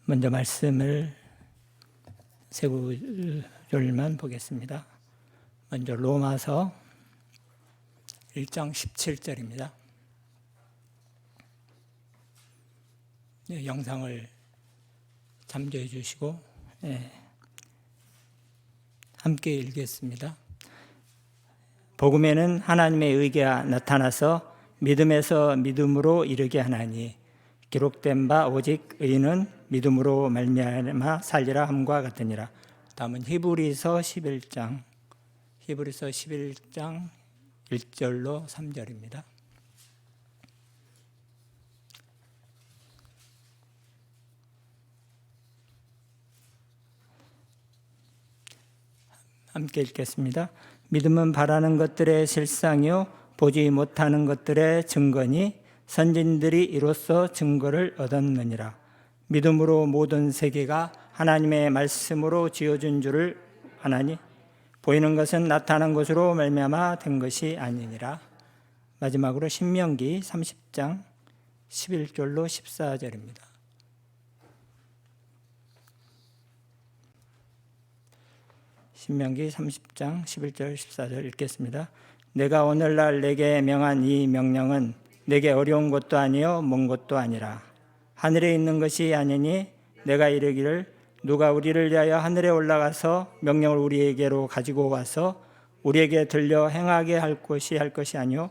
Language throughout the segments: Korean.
먼저 말씀을 세 구절만 보겠습니다. 먼저 로마서 1장 17절입니다. 영상을 참조해 주시고 함께 읽겠습니다. 복음에는 하나님의 의가 나타나서 믿음에서 믿음으로 이르게 하나니 기록된 바 오직 의인은 믿음으로 말미암아 살리라 함과 같으니라. 다음은 히브리서 11장 1절로 3절입니다. 함께 읽겠습니다. 믿음은 바라는 것들의 실상이요 보지 못하는 것들의 증거니 선진들이 이로써 증거를 얻었느니라. 믿음으로 모든 세계가 하나님의 말씀으로 지어준 줄을 아나니 보이는 것은 나타난 것으로 말미암아 된 것이 아니니라. 마지막으로 신명기 30장 11절로 14절입니다. 신명기 30장 11절 14절 읽겠습니다. 내가 오늘날 내게 명한 이 명령은 내게 어려운 것도 아니요 먼 것도 아니라 하늘에 있는 것이 아니니 내가 이르기를 누가 우리를 위하여 하늘에 올라가서 명령을 우리에게로 가지고 와서 우리에게 들려 행하게 할 것이 아니요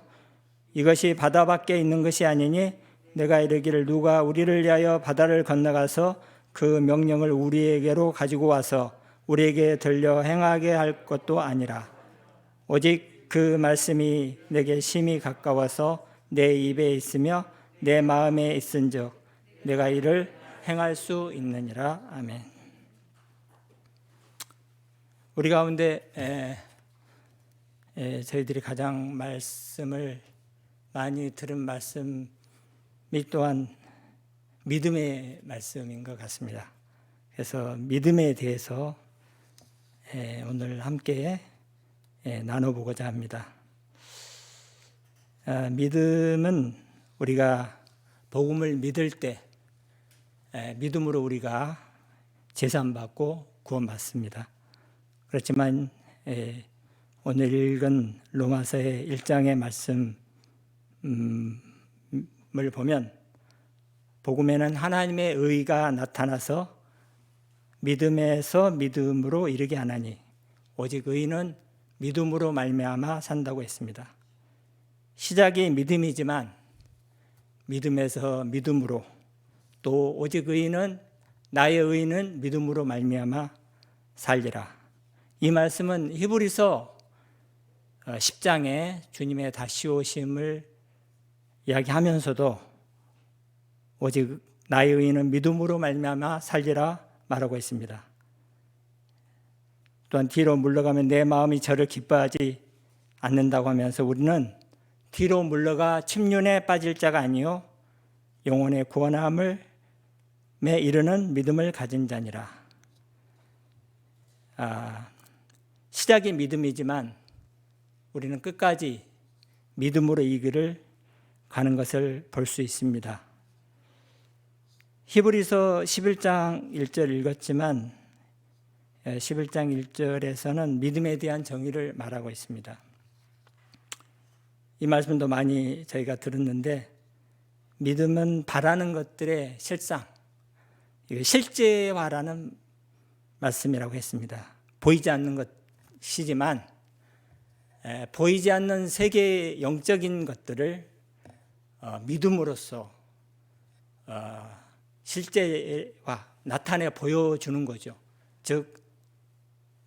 이것이 바다 밖에 있는 것이 아니니 내가 이르기를 누가 우리를 위하여 바다를 건너가서 그 명령을 우리에게로 가지고 와서 우리에게 들려 행하게 할 것도 아니라 오직 그 말씀이 내게 심히 가까워서 내 입에 있으며 내 마음에 있은즉 내가 이를 행할 수 있느니라. 아멘. 우리 가운데 저희들이 가장 말씀을 많이 들은 말씀이 또한 믿음의 말씀인 것 같습니다. 그래서 믿음에 대해서 오늘 함께 나눠보고자 합니다. 믿음은 우리가 복음을 믿을 때 믿음으로 우리가 제산받고 구원받습니다. 그렇지만 오늘 읽은 로마서의 1장의 말씀을 보면 복음에는 하나님의 의가 나타나서 믿음에서 믿음으로 이르게 하나니 오직 의인은 믿음으로 말미암아 산다고 했습니다. 시작이 믿음이지만 믿음에서 믿음으로 또 오직 의인은 나의 의인은 믿음으로 말미암아 살리라. 이 말씀은 히브리서 10장에 주님의 다시 오심을 이야기하면서도 오직 나의 의인은 믿음으로 말미암아 살리라 말하고 있습니다. 또한 뒤로 물러가면 내 마음이 저를 기뻐하지 않는다고 하면서 우리는 뒤로 물러가 침륜에 빠질 자가 아니요 영혼의 구원함을 이르는 믿음을 가진 자니라. 시작이 믿음이지만 우리는 끝까지 믿음으로 이 길을 가는 것을 볼 수 있습니다. 히브리서 11장 1절 읽었지만 11장 1절에서는 믿음에 대한 정의를 말하고 있습니다. 이 말씀도 많이 저희가 들었는데 믿음은 바라는 것들의 실상, 실제화라는 말씀이라고 했습니다. 보이지 않는 것이지만 보이지 않는 세계의 영적인 것들을 믿음으로써 실제화, 나타내 보여주는 거죠. 즉,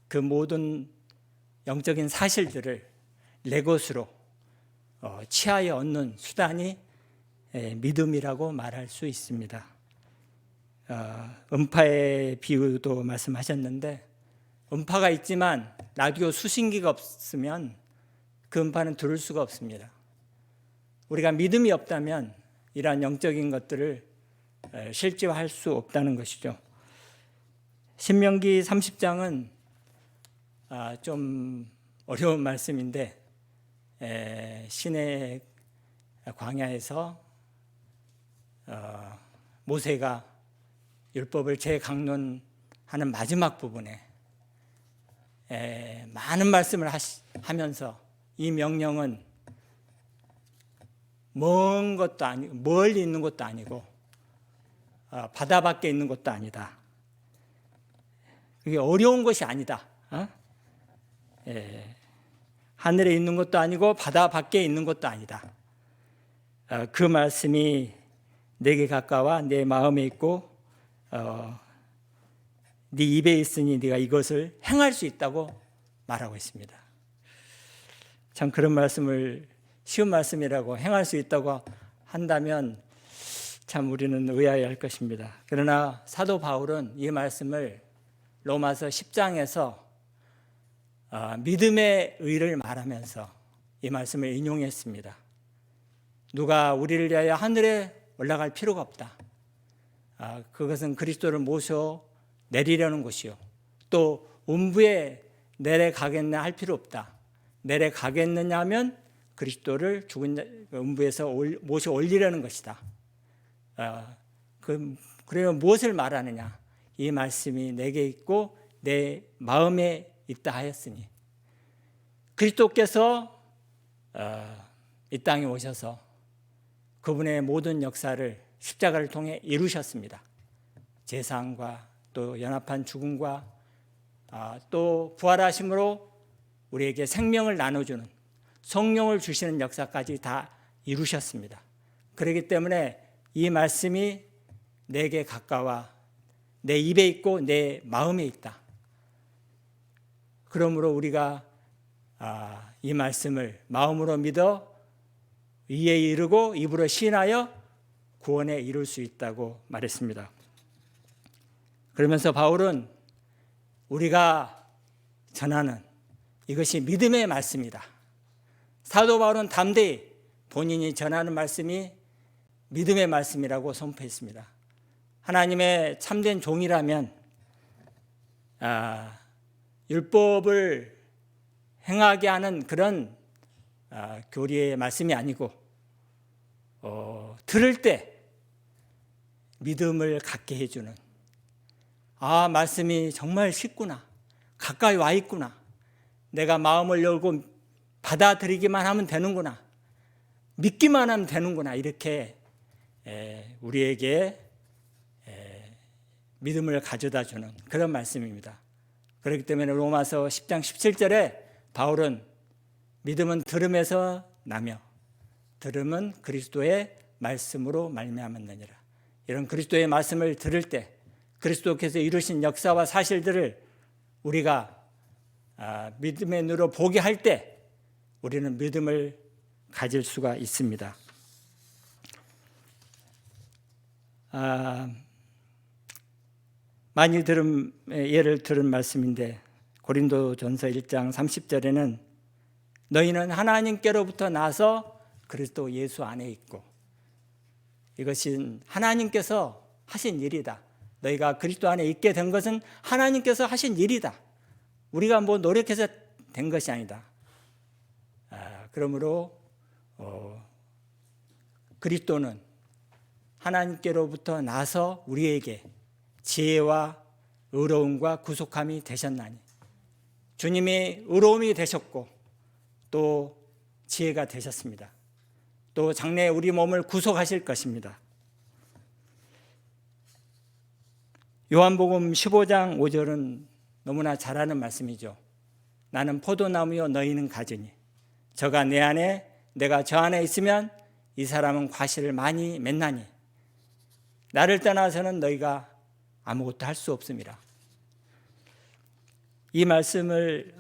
그 모든 영적인 사실들을 내 것으로 취하여 얻는 수단이 믿음이라고 말할 수 있습니다. 음파의 비유도 말씀하셨는데 음파가 있지만 라디오 수신기가 없으면 그 음파는 들을 수가 없습니다. 우리가 믿음이 없다면 이러한 영적인 것들을 실제화할 수 없다는 것이죠. 신명기 30장은 좀 어려운 말씀인데 시내 광야에서 모세가 율법을 재강론하는 마지막 부분에 많은 말씀을 하면서 이 명령은 먼 것도 아니고 멀리 있는 것도 아니고 바다 밖에 있는 것도 아니다. 그게 어려운 것이 아니다. 하늘에 있는 것도 아니고 바다 밖에 있는 것도 아니다. 그 말씀이 내게 가까워 내 마음에 있고 네 입에 있으니 네가 이것을 행할 수 있다고 말하고 있습니다. 참 그런 말씀을 쉬운 말씀이라고 행할 수 있다고 한다면 참 우리는 의아해할 것입니다. 그러나 사도 바울은 이 말씀을 로마서 10장에서 믿음의 의를 말하면서 이 말씀을 인용했습니다. 누가 우리를 위하여 하늘에 올라갈 필요가 없다. 그것은 그리스도를 모셔 내리려는 것이요. 또 음부에 내려가겠냐 할 필요 없다. 내려가겠느냐 하면 그리스도를 죽은 음부에서 모셔 올리려는 것이다. 그러면 무엇을 말하느냐? 이 말씀이 내게 있고 내 마음에 있다 하였으니 그리스도께서 이 땅에 오셔서 그분의 모든 역사를 십자가를 통해 이루셨습니다. 제사함과 또 연합한 죽음과 또 부활하심으로 우리에게 생명을 나눠주는 성령을 주시는 역사까지 다 이루셨습니다. 그렇기 때문에 이 말씀이 내게 가까워 내 입에 있고 내 마음에 있다. 그러므로 우리가 이 말씀을 마음으로 믿어 이에 이르고 입으로 시인하여 구원에 이룰 수 있다고 말했습니다. 그러면서 바울은 우리가 전하는 이것이 믿음의 말씀이다. 사도 바울은 담대히 본인이 전하는 말씀이 믿음의 말씀이라고 선포했습니다. 하나님의 참된 종이라면 율법을 행하게 하는 그런 교리의 말씀이 아니고 들을 때 믿음을 갖게 해주는 말씀이 정말 쉽구나. 가까이 와 있구나. 내가 마음을 열고 받아들이기만 하면 되는구나. 믿기만 하면 되는구나. 이렇게 우리에게 믿음을 가져다 주는 그런 말씀입니다. 그렇기 때문에 로마서 10장 17절에 바울은 믿음은 들음에서 나며 들음은 그리스도의 말씀으로 말미암았느니라. 이런 그리스도의 말씀을 들을 때 그리스도께서 이루신 역사와 사실들을 우리가 믿음의 눈으로 보게 할 때 우리는 믿음을 가질 수가 있습니다. 많이 예를 들은 말씀인데 고린도전서 1장 30절에는 너희는 하나님께로부터 나서 그리스도 예수 안에 있고 이것은 하나님께서 하신 일이다. 너희가 그리스도 안에 있게 된 것은 하나님께서 하신 일이다. 우리가 뭐 노력해서 된 것이 아니다. 그러므로 그리스도는 하나님께로부터 나서 우리에게 지혜와 의로움과 구속함이 되셨나니 주님이 의로움이 되셨고 또 지혜가 되셨습니다. 또 장래에 우리 몸을 구속하실 것입니다. 요한복음 15장 5절은 너무나 잘 아는 말씀이죠. 나는 포도나무요 너희는 가지니 저가 내 안에 내가 저 안에 있으면 이 사람은 과실을 많이 맺나니 나를 떠나서는 너희가 아무것도 할 수 없습니다. 이 말씀을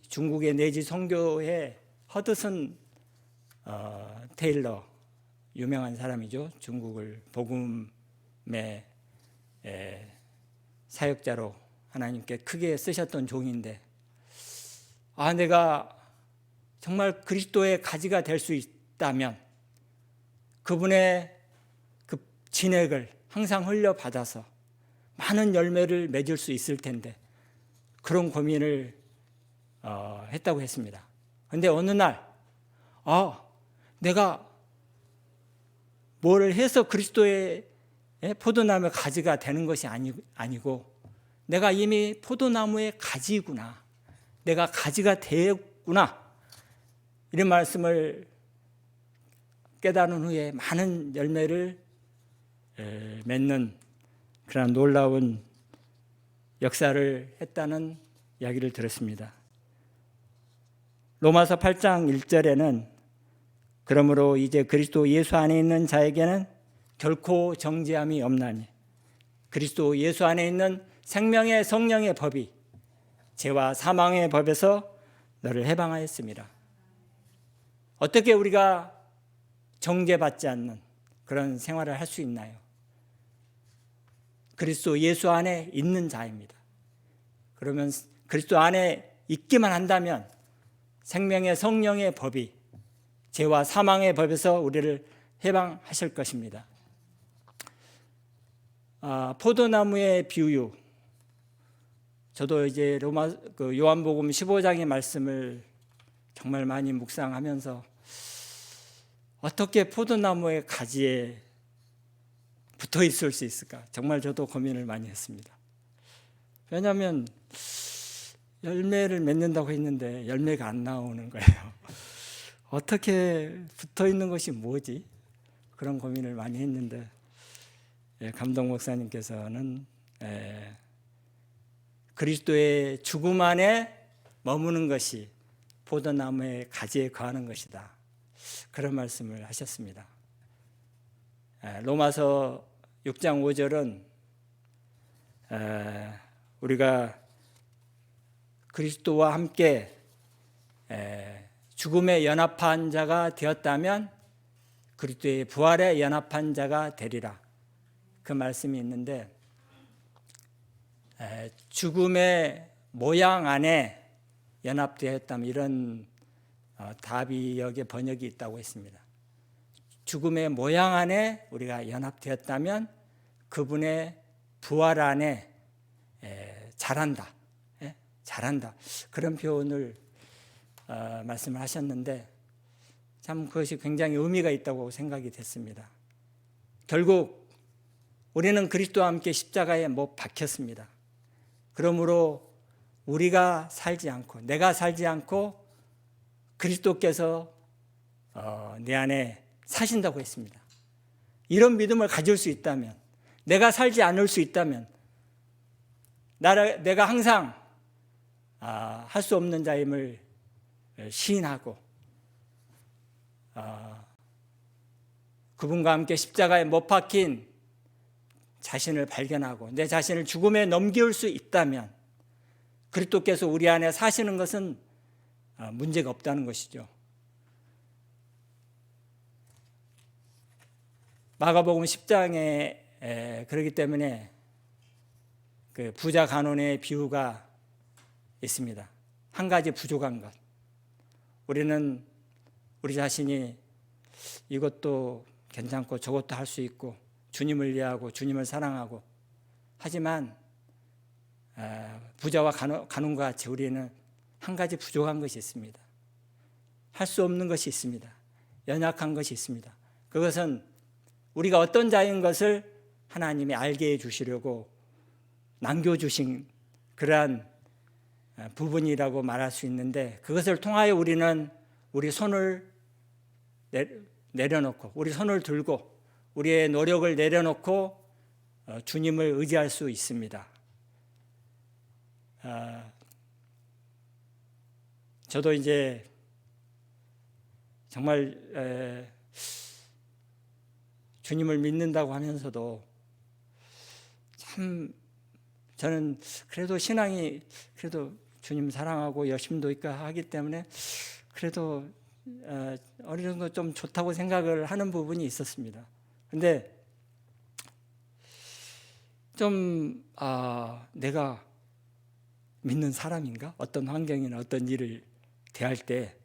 중국의 내지 선교회 허드슨 테일러 유명한 사람이죠. 중국을 복음의 사역자로 하나님께 크게 쓰셨던 종인데 내가 정말 그리스도의 가지가 될 수 있다면 그분의 그 진액을 항상 흘려받아서 많은 열매를 맺을 수 있을 텐데 그런 고민을 했다고 했습니다. 그런데 어느 날 내가 뭘 해서 그리스도의 포도나무의 가지가 되는 것이 아니고 내가 이미 포도나무의 가지구나. 내가 가지가 되었구나. 이런 말씀을 깨달은 후에 많은 열매를 맺는 그런 놀라운 역사를 했다는 이야기를 들었습니다. 로마서 8장 1절에는 그러므로 이제 그리스도 예수 안에 있는 자에게는 결코 정죄함이 없나니 그리스도 예수 안에 있는 생명의 성령의 법이 죄와 사망의 법에서 너를 해방하였습니다. 어떻게 우리가 정죄받지 않는 그런 생활을 할 수 있나요? 그리스도 예수 안에 있는 자입니다. 그러면 그리스도 안에 있기만 한다면 생명의 성령의 법이 죄와 사망의 법에서 우리를 해방하실 것입니다. 포도나무의 비유, 저도 이제 요한복음 15장의 말씀을 정말 많이 묵상하면서 어떻게 포도나무의 가지에 붙어 있을 수 있을까? 정말 저도 고민을 많이 했습니다. 왜냐하면 열매를 맺는다고 했는데 열매가 안 나오는 거예요. 어떻게 붙어 있는 것이 뭐지? 그런 고민을 많이 했는데 감독 목사님께서는 그리스도의 죽음 안에 머무는 것이 포도나무의 가지에 거하는 것이다. 그런 말씀을 하셨습니다. 로마서 6장 5절은 우리가 그리스도와 함께 죽음에 연합한 자가 되었다면 그리스도의 부활에 연합한 자가 되리라. 그 말씀이 있는데 죽음의 모양 안에 연합되었다면 이런 다비역의 번역이 있다고 했습니다. 죽음의 모양 안에 우리가 연합되었다면 그분의 부활 안에 자란다. 자란다. 그런 표현을 말씀을 하셨는데 참 그것이 굉장히 의미가 있다고 생각이 됐습니다. 결국 우리는 그리스도와 함께 십자가에 못 박혔습니다. 그러므로 우리가 살지 않고 내가 살지 않고 그리스도께서 내 안에 사신다고 했습니다. 이런 믿음을 가질 수 있다면 내가 살지 않을 수 있다면 내가 항상 할 수 없는 자임을 시인하고 그분과 함께 십자가에 못 박힌 자신을 발견하고 내 자신을 죽음에 넘길 수 있다면 그리스도께서 우리 안에 사시는 것은 문제가 없다는 것이죠. 마가복음 10장에 그렇기 때문에 그 부자 간원의 비유가 있습니다. 한 가지 부족한 것. 우리는 우리 자신이 이것도 괜찮고 저것도 할 수 있고 주님을 이해하고 주님을 사랑하고 하지만 부자와 간원과 같이 우리는 한 가지 부족한 것이 있습니다. 할 수 없는 것이 있습니다. 연약한 것이 있습니다. 그것은 우리가 어떤 자인 것을 하나님이 알게 해주시려고 남겨주신 그러한 부분이라고 말할 수 있는데 그것을 통하여 우리는 우리 손을 내려놓고 우리 손을 들고 우리의 노력을 내려놓고 주님을 의지할 수 있습니다. 저도 이제 정말 주님을 믿는다고 하면서도 참 저는 그래도 신앙이 그래도 주님 사랑하고 열심도 있고 하기 때문에 그래도 어느 정도 좀 좋다고 생각을 하는 부분이 있었습니다. 근데 좀 내가 믿는 사람인가? 어떤 환경이나 어떤 일을 대할 때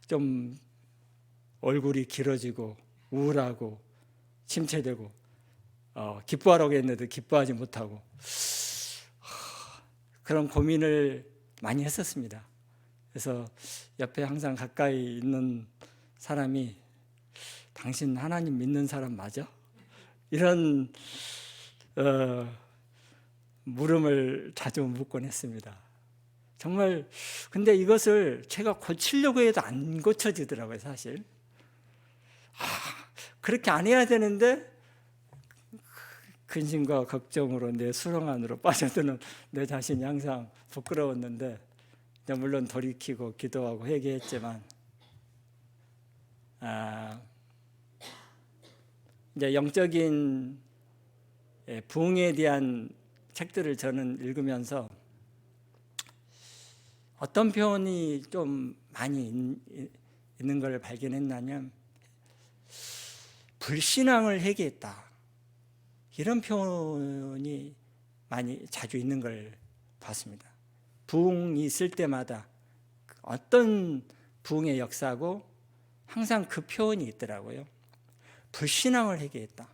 좀 얼굴이 길어지고 우울하고 침체되고 기뻐하라고 했는데 기뻐하지 못하고 그런 고민을 많이 했었습니다. 그래서 옆에 항상 가까이 있는 사람이 당신 하나님 믿는 사람 맞아? 이런 물음을 자주 묻곤 했습니다. 정말 근데 이것을 제가 고치려고 해도 안 고쳐지더라고요, 사실. 그렇게 안 해야 되는데 근심과 걱정으로 내 수렁 안으로 빠져드는 내 자신이 항상 부끄러웠는데, 물론 돌이키고 기도하고 회개했지만 이제 영적인 부흥에 대한 책들을 저는 읽으면서 어떤 표현이 좀 많이 있는 걸 발견했냐면 불신앙을 회개했다, 이런 표현이 많이 자주 있는 걸 봤습니다. 부흥이 있을 때마다 어떤 부흥의 역사고 항상 그 표현이 있더라고요. 불신앙을 회개했다.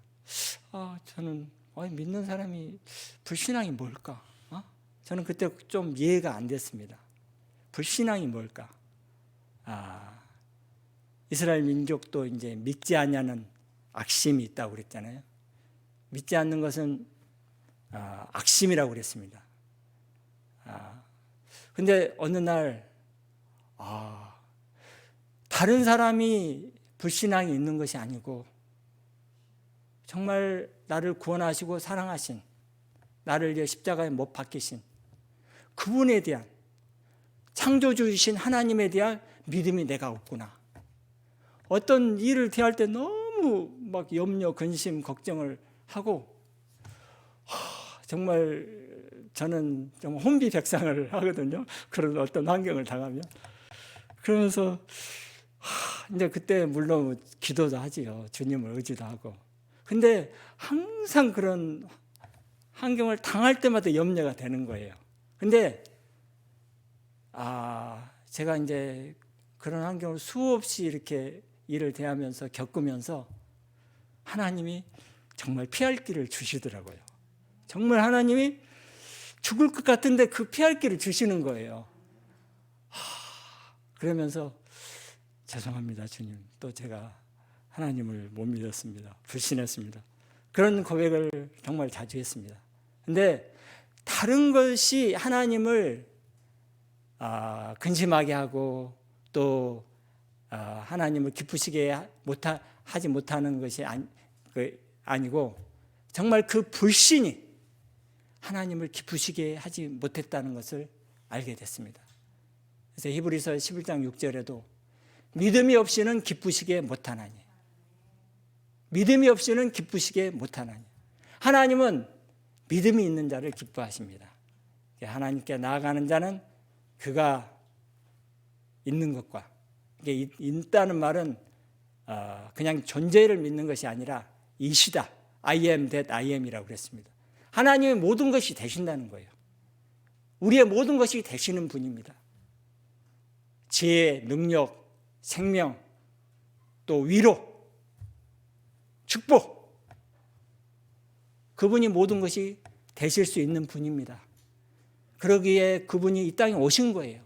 저는 믿는 사람이 불신앙이 뭘까? 저는 그때 좀 이해가 안 됐습니다. 불신앙이 뭘까? 이스라엘 민족도 이제 믿지 않냐는 악심이 있다고 그랬잖아요. 믿지 않는 것은 악심이라고 그랬습니다. 근데 어느 날 다른 사람이 불신앙이 있는 것이 아니고 정말 나를 구원하시고 사랑하신, 나를 위해 십자가에 못 박히신 그분에 대한, 창조주이신 하나님에 대한 믿음이 내가 없구나. 어떤 일을 대할 때 너무 막 염려, 근심, 걱정을 하고 정말 저는 좀 혼비백상을 하거든요. 그런 어떤 환경을 당하면. 그러면서 이제 그때 물론 기도도 하지요. 주님을 의지도 하고. 근데 항상 그런 환경을 당할 때마다 염려가 되는 거예요. 근데 제가 이제 그런 환경을 수없이 이렇게 일을 대하면서 겪으면서 하나님이 정말 피할 길을 주시더라고요. 정말 하나님이 죽을 것 같은데 그 피할 길을 주시는 거예요. 그러면서 죄송합니다, 주님. 또 제가 하나님을 못 믿었습니다. 불신했습니다. 그런 고백을 정말 자주 했습니다. 근데 다른 것이 하나님을 근심하게 하고 또 하나님을 기쁘시게 하지 못하는 것이 아니고 정말 그 불신이 하나님을 기쁘시게 하지 못했다는 것을 알게 됐습니다. 그래서 히브리서 11장 6절에도 믿음이 없이는 기쁘시게 못하나니, 믿음이 없이는 기쁘시게 못하나니. 하나님은 믿음이 있는 자를 기뻐하십니다. 하나님께 나아가는 자는 그가 있는 것과, 이게 있다는 말은 그냥 존재를 믿는 것이 아니라 이시다, I am that I am이라고 그랬습니다. 하나님의 모든 것이 되신다는 거예요. 우리의 모든 것이 되시는 분입니다. 지혜, 능력, 생명, 또 위로, 축복, 그분이 모든 것이 되실 수 있는 분입니다. 그러기에 그분이 이 땅에 오신 거예요.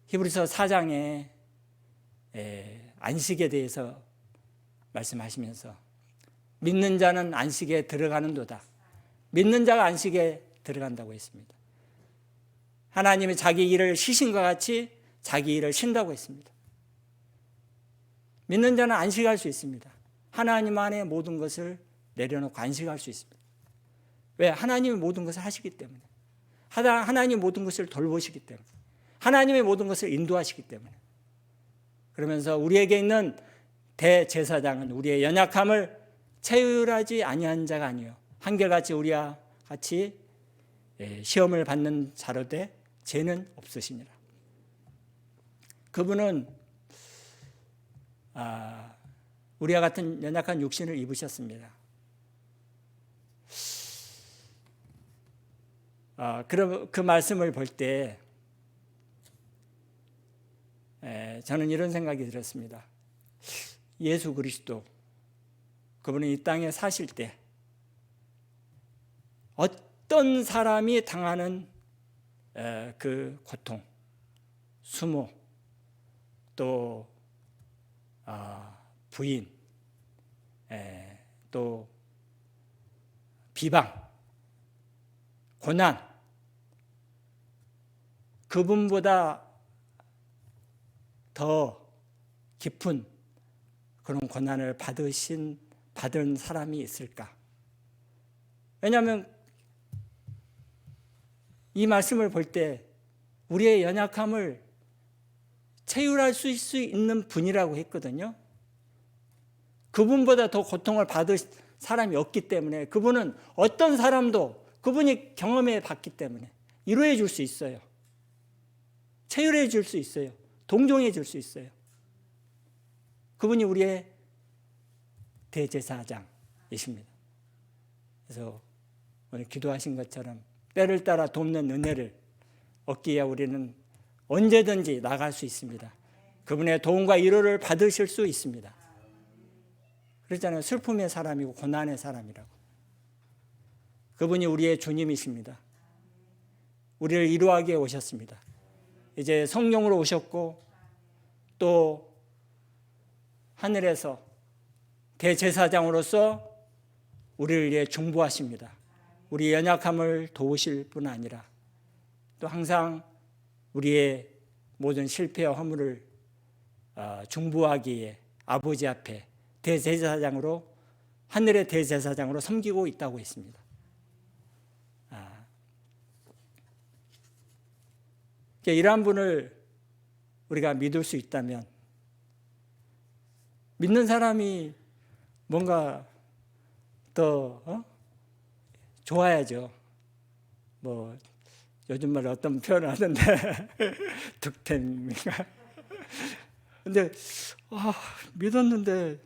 히브리서 4장에 안식에 대해서 말씀하시면서 믿는 자는 안식에 들어가는도다. 믿는 자가 안식에 들어간다고 했습니다. 하나님이 자기 일을 쉬신과 같이 자기 일을 쉰다고 했습니다. 믿는 자는 안식할 수 있습니다. 하나님 안에 모든 것을 내려놓고 안식할 수 있습니다. 왜? 하나님이 모든 것을 하시기 때문에. 하나님이 모든 것을 돌보시기 때문에. 하나님의 모든 것을 인도하시기 때문에. 그러면서 우리에게 있는 대제사장은 우리의 연약함을 체휼하지 아니한 자가 아니요 한결같이 우리와 같이 시험을 받는 자로되 죄는 없으시니라. 그분은 우리와 같은 연약한 육신을 입으셨습니다. 그럼 그 말씀을 볼 때 저는 이런 생각이 들었습니다. 예수 그리스도, 그분은 이 땅에 사실 때 어떤 사람이 당하는 그 고통, 수모, 또 부인, 또 비방, 고난, 그분보다 더 깊은 그런 고난을 받은 사람이 있을까? 왜냐하면 이 말씀을 볼 때 우리의 연약함을 체휼할 수 있는 분이라고 했거든요. 그분보다 더 고통을 받을 사람이 없기 때문에, 그분은 어떤 사람도 그분이 경험해 봤기 때문에 위로해 줄 수 있어요. 체휼해 줄 수 있어요. 동정해 줄 수 있어요. 그분이 우리의 대제사장이십니다. 그래서 오늘 기도하신 것처럼 때를 따라 돕는 은혜를 얻기에 우리는 언제든지 나갈 수 있습니다. 그분의 도움과 위로를 받으실 수 있습니다. 그렇잖아요. 슬픔의 사람이고 고난의 사람이라고. 그분이 우리의 주님이십니다. 우리를 위로하게 오셨습니다. 이제 성령으로 오셨고 또 하늘에서 대제사장으로서 우리를 위해 중보하십니다. 우리 연약함을 도우실 뿐 아니라 또 항상 우리의 모든 실패와 허물을 중보하기에 아버지 앞에 대제사장으로, 하늘의 대제사장으로 섬기고 있다고 했습니다. 이러한 분을 우리가 믿을 수 있다면, 믿는 사람이 뭔가 더 좋아야죠. 뭐 요즘 말 어떤 표현을 하던데 득템인가. 근데 믿었는데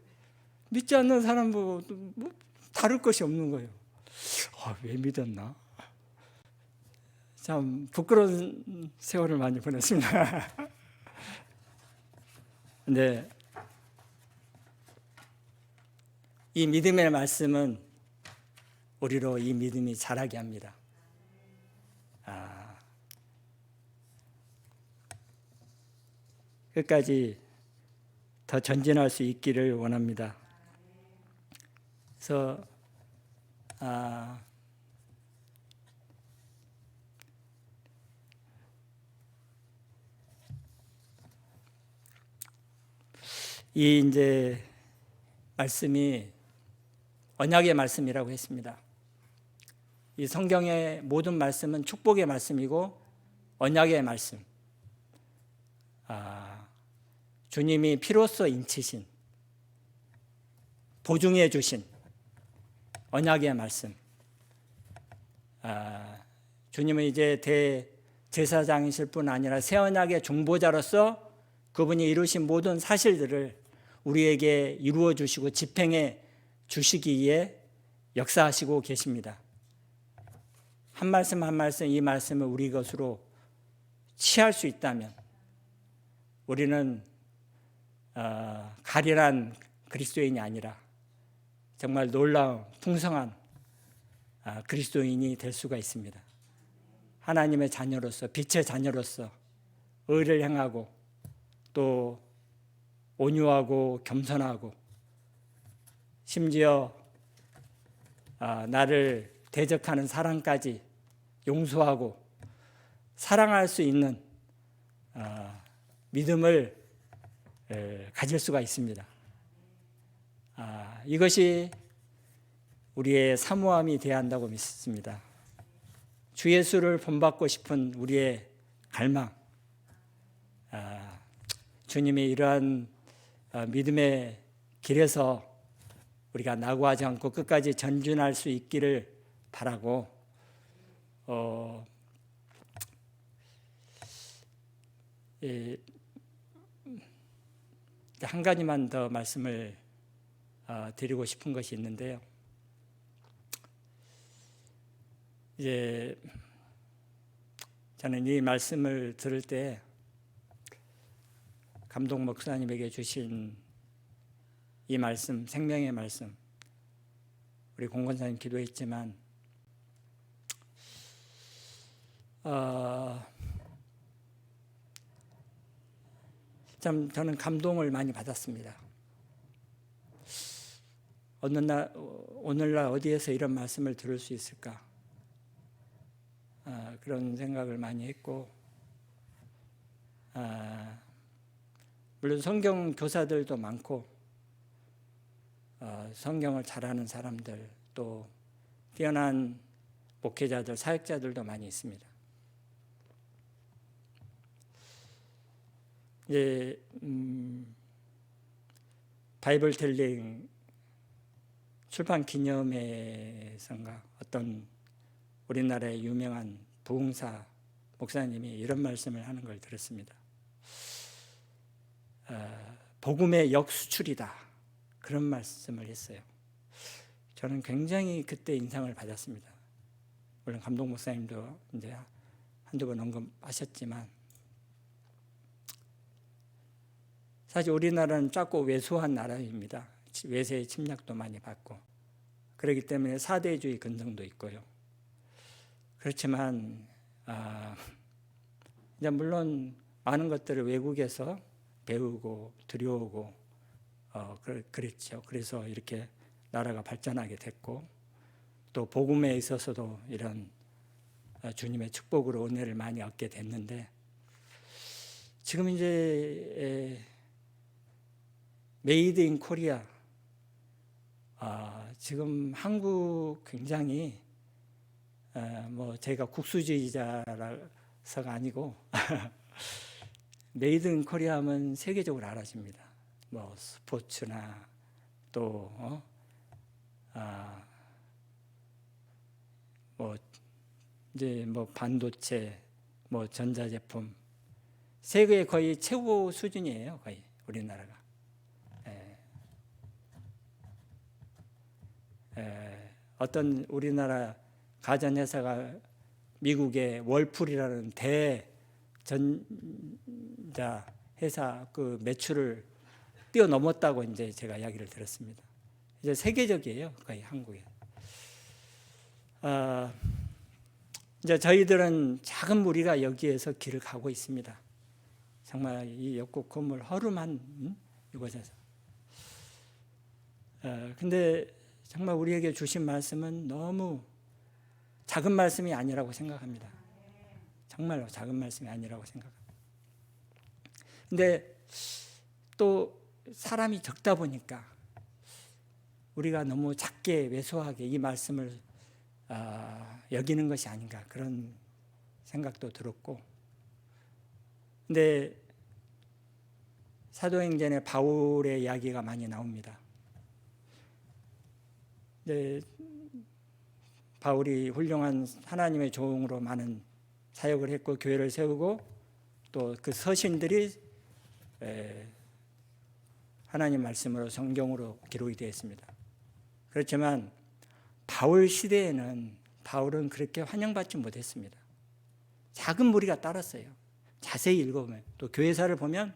믿지 않는 사람도 뭐 다를 것이 없는 거예요. 왜 믿었나? 참 부끄러운 세월을 많이 보냈습니다. 근데 이 믿음의 말씀은 우리로 이 믿음이 자라게 합니다. 끝까지 더 전진할 수 있기를 원합니다. 그래서 이 이제 말씀이 언약의 말씀이라고 했습니다. 이 성경의 모든 말씀은 축복의 말씀이고 언약의 말씀. 주님이 피로써 인치신, 보증해 주신 언약의 말씀. 주님은 이제 대제사장이실 뿐 아니라 새 언약의 중보자로서 그분이 이루신 모든 사실들을 우리에게 이루어 주시고 집행해 주시기에 역사하시고 계십니다. 한 말씀 한 말씀 이 말씀을 우리 것으로 취할 수 있다면 우리는 가련한 그리스도인이 아니라 정말 놀라운 풍성한 그리스도인이 될 수가 있습니다. 하나님의 자녀로서, 빛의 자녀로서 의를 행하고 또 온유하고 겸손하고 심지어 나를 대적하는 사람까지 용서하고 사랑할 수 있는 믿음을 가질 수가 있습니다. 이것이 우리의 사모함이 되어야 한다고 믿습니다. 주 예수를 본받고 싶은 우리의 갈망, 주님이 이러한 믿음의 길에서 우리가 낙오하지 않고 끝까지 전진할 수 있기를 바라고, 한 가지만 더 말씀을 드리고 싶은 것이 있는데요. 이제 저는 이 말씀을 들을 때 감독 목사님에게 주신 이 말씀, 생명의 말씀, 우리 공권사님 기도했지만 참 저는 감동을 많이 받았습니다. 오늘날 어디에서 이런 말씀을 들을 수 있을까? 그런 생각을 많이 했고, 물론 성경 교사들도 많고, 성경을 잘하는 사람들, 또 뛰어난 목회자들, 사역자들도 많이 있습니다. 이제 바이블텔링 출판 기념회에선가 어떤 우리나라의 유명한 부흥사 목사님이 이런 말씀을 하는 걸 들었습니다. 복음의 역수출이다, 그런 말씀을 했어요. 저는 굉장히 그때 인상을 받았습니다. 물론 감독 목사님도 이제 한두 번 언급하셨지만, 사실 우리나라는 작고 왜소한 나라입니다. 외세의 침략도 많이 받고, 그렇기 때문에 사대주의 근성도 있고요. 그렇지만 이제 물론 많은 것들을 외국에서 배우고 들여오고 그랬죠. 그래서 이렇게 나라가 발전하게 됐고, 또 복음에 있어서도 이런 주님의 축복으로 은혜를 많이 얻게 됐는데, 지금 이제 메이드 인 코리아, 지금 한국 굉장히 뭐 제가 국수주의자라서가 아니고 메이드 인 코리아 하면 세계적으로 알아집니다. 뭐 스포츠나 또 뭐 이제 뭐 반도체, 뭐 전자제품, 세계 거의 최고 수준이에요. 거의 우리나라가. 어떤 우리나라 가전회사가 미국의 월풀이라는 대전자 회사 그 매출을 뛰어넘었다고 이제 제가 이야기를 들었습니다. 이제 세계적이에요, 거의 한국에. 이제 저희들은 작은 무리가 여기에서 길을 가고 있습니다. 정말 이 역곡 건물 허름한 이곳에서. 근데 정말 우리에게 주신 말씀은 너무 작은 말씀이 아니라고 생각합니다. 정말로 작은 말씀이 아니라고 생각합니다. 근데 또 사람이 적다 보니까 우리가 너무 작게 왜소하게 이 말씀을 여기는 것이 아닌가, 그런 생각도 들었고, 근데 사도행전에 바울의 이야기가 많이 나옵니다. 네, 바울이 훌륭한 하나님의 종으로 많은 사역을 했고 교회를 세우고, 또 그 서신들이 하나님 말씀으로 성경으로 기록이 되어 있습니다. 그렇지만 바울 시대에는 바울은 그렇게 환영받지 못했습니다. 작은 무리가 따랐어요. 자세히 읽어보면, 또 교회사를 보면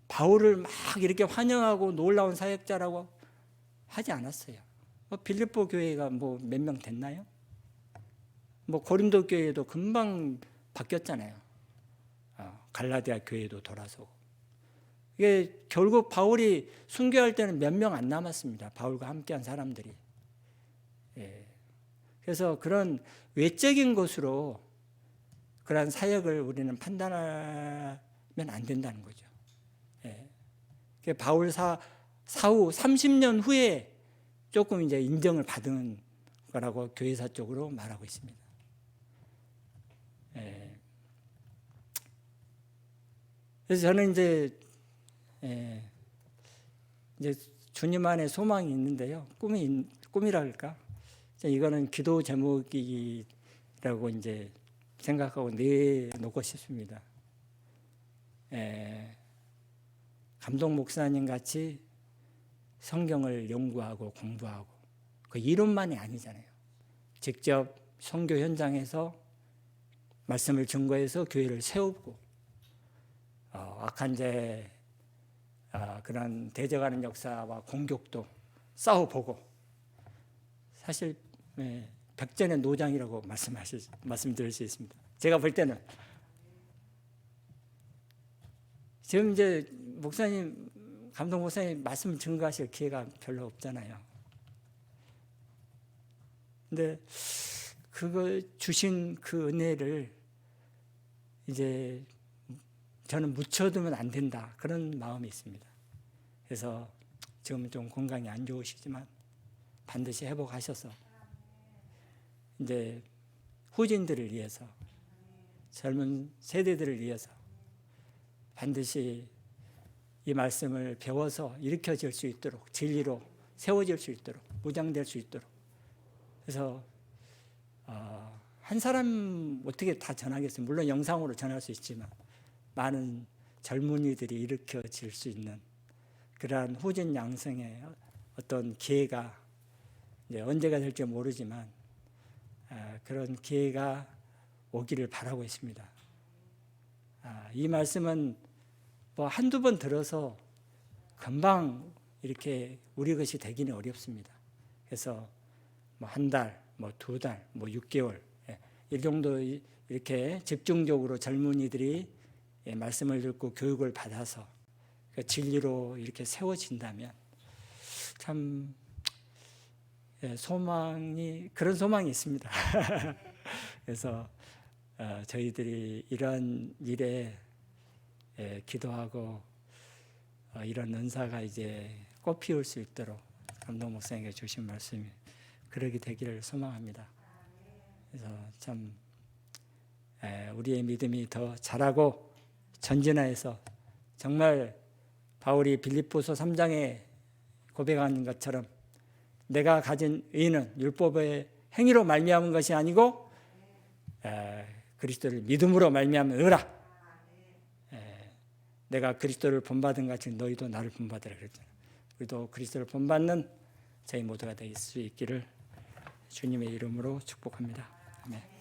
바울을 막 이렇게 환영하고 놀라운 사역자라고 하지 않았어요. 빌립보 교회가 뭐 몇 명 됐나요? 뭐 고린도 교회도 금방 바뀌었잖아요. 갈라디아 교회도 돌아서고. 이게 결국 바울이 순교할 때는 몇 명 안 남았습니다. 바울과 함께한 사람들이. 그래서 그런 외적인 것으로 그러한 사역을 우리는 판단하면 안 된다는 거죠. 바울 사후 30년 후에 조금 이제 인정을 받은 거라고 교회사 쪽으로 말하고 있습니다. 그래서 저는 이제 주님 안에 소망이 있는데요. 꿈이라 할까? 이거는 기도 제목이라고 이제 생각하고 내놓고 싶습니다. 감독 목사님 같이 성경을 연구하고 공부하고, 그 이론만이 아니잖아요. 직접 선교 현장에서 말씀을 증거해서 교회를 세우고, 악한 자 그런 대적하는 역사와 공격도 싸워보고, 사실 백전의 노장이라고 말씀드릴 수 있습니다. 제가 볼 때는 지금 이제 목사님, 감독 목사님 말씀 증거하실 기회가 별로 없잖아요. 근데 그거 주신 그 은혜를 이제 저는 묻혀두면 안 된다, 그런 마음이 있습니다. 그래서 지금 좀 건강이 안 좋으시지만 반드시 회복하셔서 이제 후진들을 위해서, 젊은 세대들을 위해서 반드시 이 말씀을 배워서 일으켜질 수 있도록, 진리로 세워질 수 있도록, 무장될 수 있도록. 그래서 한 사람 어떻게 다 전하겠어요? 물론 영상으로 전할 수 있지만 많은 젊은이들이 일으켜질 수 있는 그러한 후진 양성의 어떤 기회가 이제 언제가 될지 모르지만 그런 기회가 오기를 바라고 있습니다. 이 말씀은 뭐 한두 번 들어서 금방 이렇게 우리 것이 되기는 어렵습니다. 그래서 뭐 한 달, 뭐 두 달, 뭐 6개월 이 정도 이렇게 집중적으로 젊은이들이 말씀을 듣고 교육을 받아서 그 진리로 이렇게 세워진다면 참 소망이, 그런 소망이 있습니다. 그래서 저희들이 이런 일에 기도하고 이런 은사가 이제 꽃피울 수 있도록 감독 목사님께 주신 말씀이 그러게 되기를 소망합니다. 그래서 참 우리의 믿음이 더 자라고 전진하여서 정말 바울이 빌립보서 3장에 고백한 것처럼 내가 가진 의는 율법의 행위로 말미암은 것이 아니고 그리스도를 믿음으로 말미암은 의라. 내가 그리스도를 본받은 같이 너희도 나를 본받으라 그랬잖아요. 우리도 그리스도를 본받는 저희 모두가 될 수 있기를 주님의 이름으로 축복합니다. 아멘.